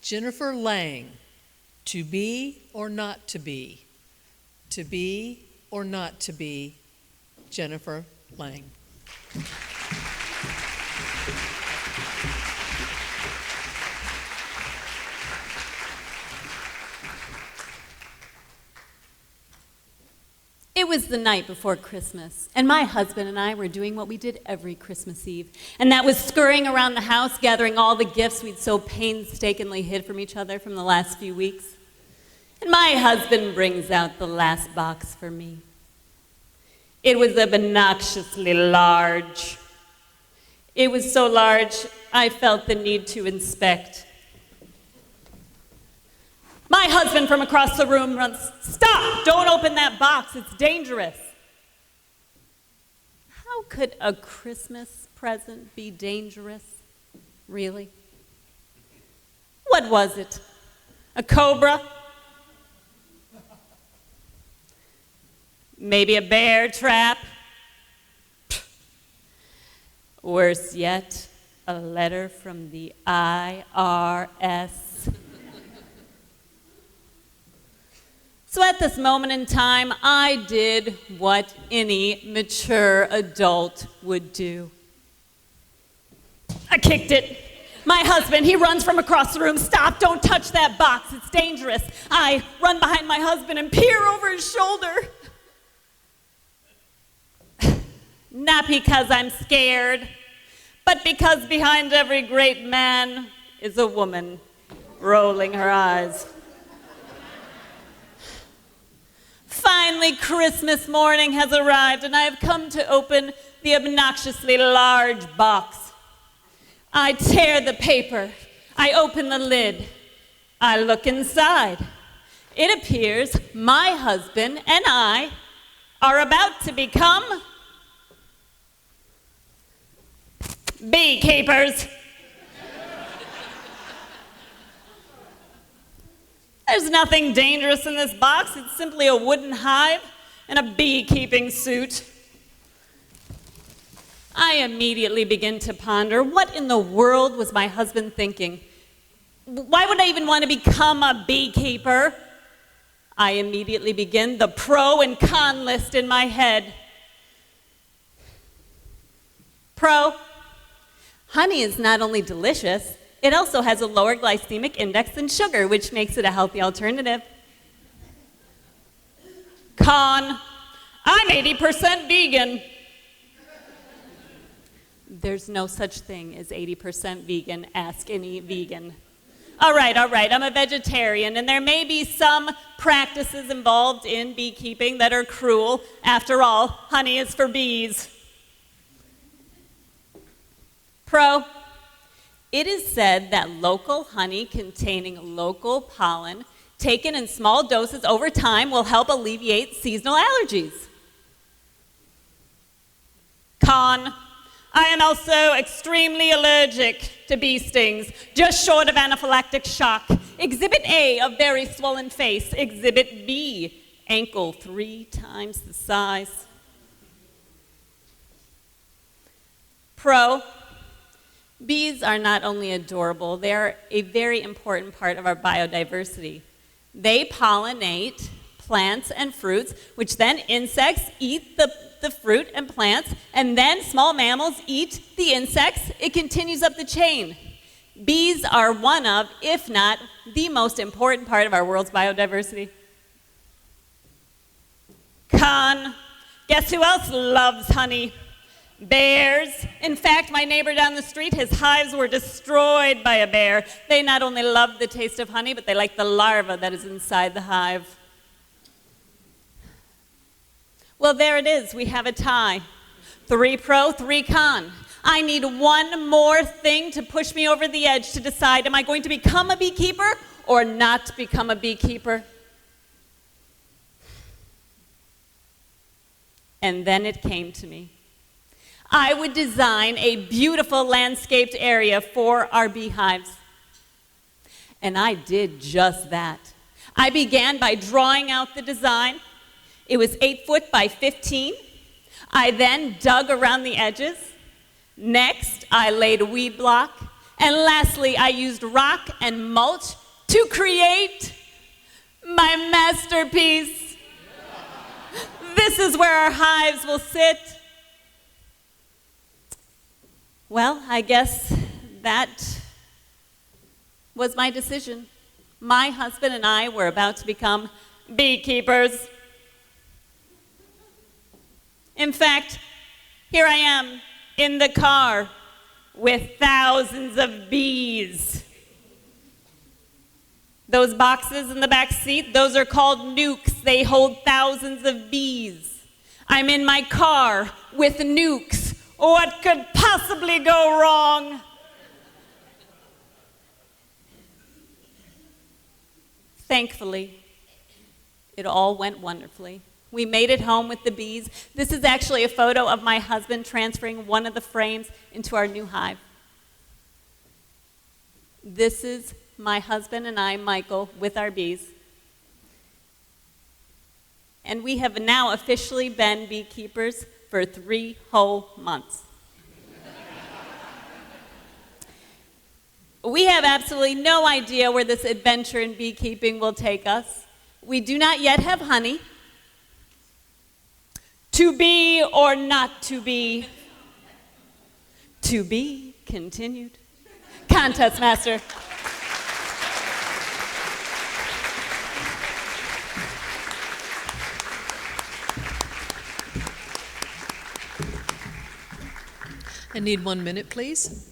Jennifer Lange, to be or not to be? To be or not to be? Jennifer Lange. It was the night before Christmas, and my husband and I were doing what we did every Christmas Eve, and that was scurrying around the house, gathering all the gifts we'd so painstakingly hid from each other from the last few weeks. And my husband brings out the last box for me. It was obnoxiously large. It was so large, I felt the need to inspect. My husband from across the room runs, "Stop! Don't open that box, it's dangerous." How could a Christmas present be dangerous? Really? What was it? A cobra? Maybe a bear trap? Worse yet, a letter from the IRS. So at this moment in time, I did what any mature adult would do. I kicked it. My husband, he runs from across the room. "Stop, don't touch that box, it's dangerous." I run behind my husband and peer over his shoulder. Not because I'm scared, but because behind every great man is a woman rolling her eyes. Finally, Christmas morning has arrived, and I have come to open the obnoxiously large box. I tear the paper. I open the lid. I look inside. It appears my husband and I are about to become beekeepers. There's nothing dangerous in this box. It's simply a wooden hive and a beekeeping suit. I immediately begin to ponder, what in the world was my husband thinking? Why would I even want to become a beekeeper? I immediately begin the pro and con list in my head. Pro, honey is not only delicious, it also has a lower glycemic index than sugar, which makes it a healthy alternative. Con, I'm 80% vegan. There's no such thing as 80% vegan. Ask any vegan. All right, I'm a vegetarian, and there may be some practices involved in beekeeping that are cruel. After all, honey is for bees. Pro, it is said that local honey containing local pollen taken in small doses over time will help alleviate seasonal allergies. Con, I am also extremely allergic to bee stings, just short of anaphylactic shock. Exhibit A, a very swollen face. Exhibit B, ankle 3 times the size. Pro, bees are not only adorable, they are a very important part of our biodiversity. They pollinate plants and fruits, which then insects eat the fruit and plants, and then small mammals eat the insects. It continues up the chain. Bees are one of, if not the most important part of our world's biodiversity. Con, guess who else loves honey? Bears. In fact, my neighbor down the street, his hives were destroyed by a bear. They not only love the taste of honey, but they like the larva that is inside the hive. Well, there it is. We have a tie. 3 pro, 3 con. I need one more thing to push me over the edge to decide, am I going to become a beekeeper or not become a beekeeper? And then it came to me. I would design a beautiful landscaped area for our beehives. And I did just that. I began by drawing out the design. It was 8 foot by 15. I then dug around the edges. Next, I laid a weed block. And lastly, I used rock and mulch to create my masterpiece. This is where our hives will sit. Well, I guess that was my decision. My husband and I were about to become beekeepers. In fact, here I am in the car with thousands of bees. Those boxes in the back seat, those are called nukes. They hold thousands of bees. I'm in my car with nukes. What could possibly go wrong? Thankfully, it all went wonderfully. We made it home with the bees. This is actually a photo of my husband transferring one of the frames into our new hive. This is my husband and I, Michael, with our bees. And we have now officially been beekeepers for 3 whole months. We have absolutely no idea where this adventure in beekeeping will take us. We do not yet have honey. To be or not to be? To be continued. Contest master. I need 1 minute, please.